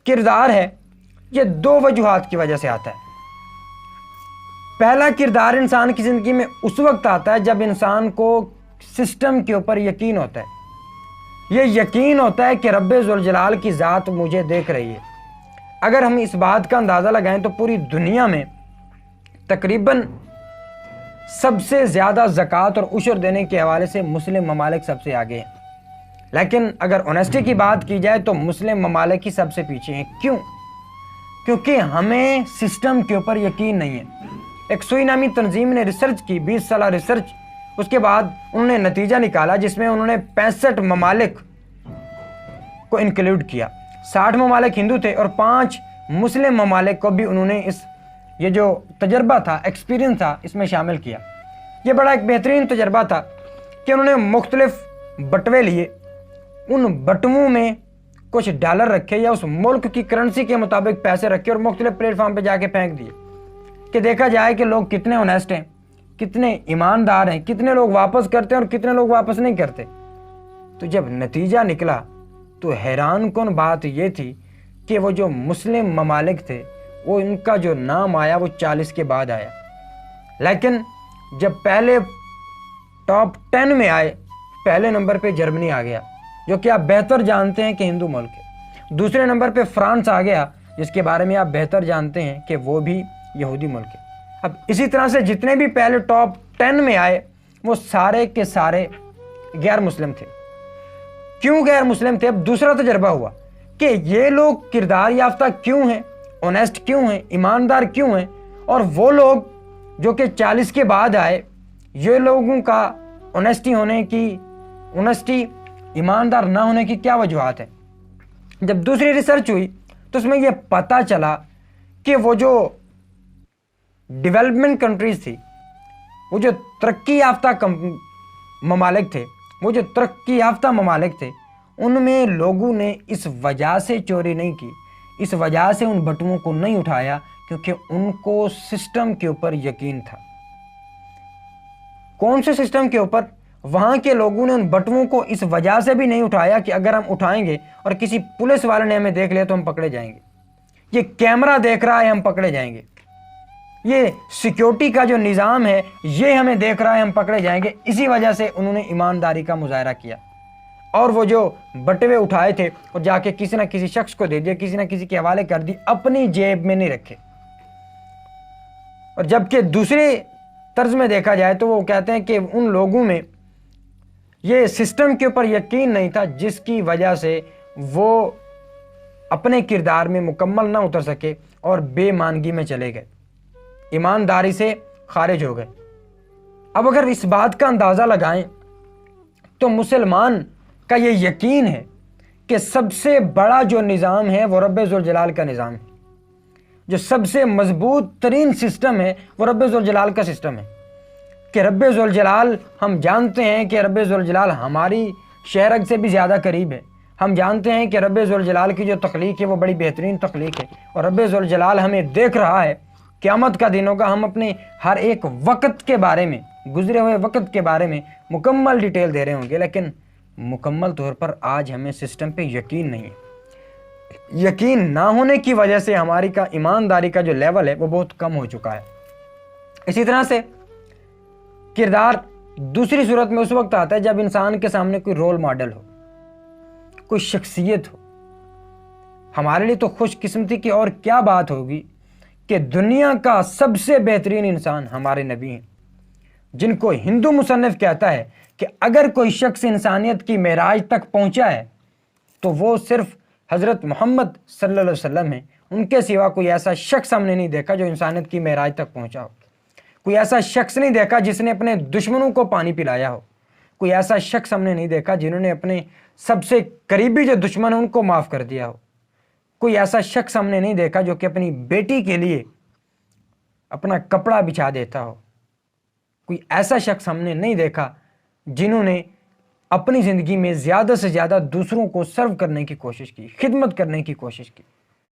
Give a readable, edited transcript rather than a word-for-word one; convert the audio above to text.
کردار ہے یہ دو وجوہات کی وجہ سے آتا ہے۔ پہلا کردار انسان کی زندگی میں اس وقت آتا ہے جب انسان کو سسٹم کے اوپر یقین ہوتا ہے، یہ یقین ہوتا ہے کہ رب ذوالجلال کی ذات مجھے دیکھ رہی ہے۔ اگر ہم اس بات کا اندازہ لگائیں تو پوری دنیا میں تقریباً سب سے زیادہ زکوٰۃ اور عشر دینے کے حوالے سے مسلم ممالک سب سے آگے ہیں، لیکن اگر اونیسٹی کی بات کی جائے تو مسلم ممالک ہی سب سے پیچھے ہیں۔ کیوں؟ کیونکہ ہمیں سسٹم کے اوپر یقین نہیں ہے۔ ایک سوئی نامی تنظیم نے ریسرچ کی، 20 سالہ ریسرچ، اس کے بعد انہوں نے نتیجہ نکالا جس میں انہوں نے 65 ممالک کو انکلوڈ کیا۔ 60 ممالک ہندو تھے اور 5 مسلم ممالک کو بھی انہوں نے یہ جو تجربہ تھا، ایکسپیرینس تھا، اس میں شامل کیا۔ یہ بڑا ایک بہترین تجربہ تھا کہ انہوں نے مختلف بٹوے لیے، ان بٹووں میں کچھ ڈالر رکھے یا اس ملک کی کرنسی کے مطابق پیسے رکھے اور مختلف پلیٹ فارم پہ جا کے پھینک دیے کہ دیکھا جائے کہ لوگ کتنے اونیسٹ ہیں، کتنے ایماندار ہیں، کتنے لوگ واپس کرتے ہیں اور کتنے لوگ واپس نہیں کرتے۔ تو جب نتیجہ نکلا تو حیران کن بات یہ تھی کہ وہ جو مسلم ممالک تھے وہ ان کا جو نام آیا وہ 40 کے بعد آیا، لیکن جب پہلے ٹاپ 10 میں آئے پہلے نمبر پہ جرمنی آ گیا جو کہ آپ بہتر جانتے ہیں کہ ہندو ملک ہے۔ دوسرے نمبر پہ فرانس آ گیا جس کے بارے میں آپ بہتر جانتے ہیں کہ وہ بھی یہودی ملک ہے۔ اب اسی طرح سے جتنے بھی پہلے ٹاپ 10 میں آئے وہ سارے کے سارے غیر مسلم تھے۔ کیوں غیر مسلم تھے؟ اب دوسرا تجربہ ہوا کہ یہ لوگ کردار یافتہ کیوں ہیں، اونیسٹ کیوں ہیں، ایماندار کیوں ہیں، اور وہ لوگ جو کہ 40 کے بعد آئے یہ لوگوں کا اونیسٹی ایماندار نہ ہونے کی کیا وجوہات ہے؟ جب دوسری ریسرچ ہوئی تو اس میں یہ پتہ چلا کہ وہ جو ڈیولپمنٹ کنٹریز تھی، وہ جو ترقی یافتہ ممالک تھے، ان میں لوگوں نے اس وجہ سے چوری نہیں کی، اس وجہ سے ان بٹووں کو نہیں اٹھایا کیونکہ ان کو سسٹم کے اوپر یقین تھا۔ کون سے سسٹم کے اوپر؟ وہاں کے لوگوں نے ان بٹووں کو اس وجہ سے بھی نہیں اٹھایا کہ اگر ہم اٹھائیں گے اور کسی پولیس والے نے ہمیں دیکھ لیا تو ہم پکڑے جائیں گے، یہ کیمرہ دیکھ رہا ہے ہم پکڑے جائیں گے، یہ سیکیورٹی کا جو نظام ہے یہ ہمیں دیکھ رہا ہے ہم پکڑے جائیں گے۔ اسی وجہ سے انہوں نے ایمانداری کا مظاہرہ کیا اور وہ جو بٹوے اٹھائے تھے اور جا کے کسی نہ کسی شخص کو دے دیا، کسی نہ کسی کے حوالے کر دی، اپنی جیب میں نہیں رکھے۔ اور جبکہ دوسرے طرز میں دیکھا جائے تو وہ کہتے ہیں کہ ان لوگوں میں یہ سسٹم کے اوپر یقین نہیں تھا جس کی وجہ سے وہ اپنے کردار میں مکمل نہ اتر سکے اور بے ایمانگی میں چلے گئے، ایمانداری سے خارج ہو گئے۔ اب اگر اس بات کا اندازہ لگائیں تو مسلمان کا یہ یقین ہے کہ سب سے بڑا جو نظام ہے وہ رب ذوالجلال کا نظام ہے، جو سب سے مضبوط ترین سسٹم ہے وہ رب ذوالجلال کا سسٹم ہے، کہ رب ذوالجلال ہم جانتے ہیں کہ رب ذوالجلال ہماری شہرگ سے بھی زیادہ قریب ہے، ہم جانتے ہیں کہ رب ذوالجلال کی جو تخلیق ہے وہ بڑی بہترین تخلیق ہے، اور رب ذوالجلال ہمیں دیکھ رہا ہے۔ قیامت کا دن ہوگا، ہم اپنے ہر ایک وقت کے بارے میں، گزرے ہوئے وقت کے بارے میں مکمل ڈیٹیل دے رہے ہوں گے، لیکن مکمل طور پر آج ہمیں سسٹم پہ یقین نہیں ہے۔ یقین نہ ہونے کی وجہ سے ہماری کا ایمانداری کا جو لیول ہے وہ بہت کم ہو چکا ہے۔ اسی طرح سے کردار دوسری صورت میں اس وقت آتا ہے جب انسان کے سامنے کوئی رول ماڈل ہو، کوئی شخصیت ہو۔ ہمارے لیے تو خوش قسمتی کی اور کیا بات ہوگی کہ دنیا کا سب سے بہترین انسان ہمارے نبی ہیں، جن کو ہندو مصنف کہتا ہے کہ اگر کوئی شخص انسانیت کی معراج تک پہنچا ہے تو وہ صرف حضرت محمد صلی اللہ علیہ وسلم ہیں، ان کے سوا کوئی ایسا شخص ہم نے نہیں دیکھا جو انسانیت کی معراج تک پہنچا ہو، کوئی ایسا شخص نہیں دیکھا جس نے اپنے دشمنوں کو پانی پلایا ہو، کوئی ایسا شخص ہم نے نہیں دیکھا جنہوں نے اپنے سب سے قریبی جو دشمن ہیں ان کو معاف کر دیا ہو، کوئی ایسا شخص ہم نے نہیں دیکھا جو کہ اپنی بیٹی کے لیے اپنا کپڑا بچھا دیتا ہو، کوئی ایسا شخص ہم نے نہیں دیکھا جنہوں نے اپنی زندگی میں زیادہ سے زیادہ دوسروں کو سرو کرنے کی کوشش کی، خدمت کرنے کی کوشش کی۔